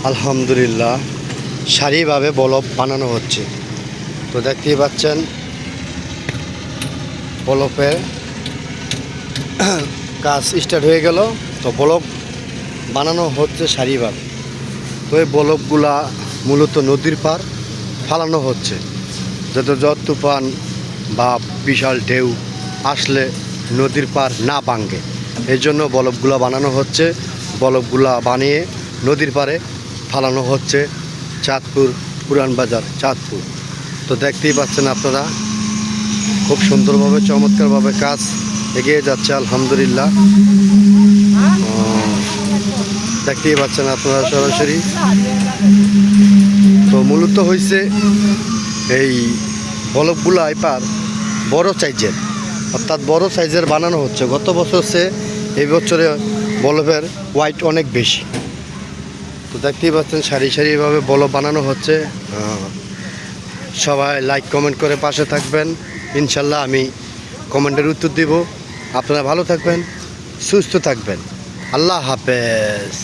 আলহামদুলিল্লাহ সারিভাবে বলব বানানো হচ্ছে। তো দেখতেই পাচ্ছেন বলবের কাজ স্টার্ট হয়ে গেল। তো বলব বানানো হচ্ছে সারিভাবে। তো এই বলবগুলা মূলত নদীর পার ফালানো হচ্ছে, যাতে ঝড় তুফান বা বিশাল ঢেউ আসলে নদীর পার না ভাঙে, এই জন্য বলবগুলা বানানো হচ্ছে। বলবগুলা বানিয়ে নদীর পাড়ে ফালানো হচ্ছে চাঁদপুর পুরান বাজার চাঁদপুর। তো দেখতেই পাচ্ছেন আপনারা খুব সুন্দরভাবে চমৎকারভাবে কাজ এগিয়ে যাচ্ছে আলহামদুলিল্লাহ। দেখতেই পাচ্ছেন আপনারা সরাসরি। তো মূলত হয়েছে এই বলবগুলো এবার বড় সাইজের, অর্থাৎ বড় সাইজের বানানো হচ্ছে। গত বছর সে এই বছরে বলবের ওয়াইট অনেক বেশি। তো দেখতেই পাচ্ছেন সারি সারিভাবে বলব বানানো হচ্ছে। সবাই লাইক কমেন্ট করে পাশে থাকবেন, ইনশাল্লাহ আমি কমেন্টের উত্তর দিব। আপনারা ভালো থাকবেন, সুস্থ থাকবেন। আল্লাহ হাফেজ।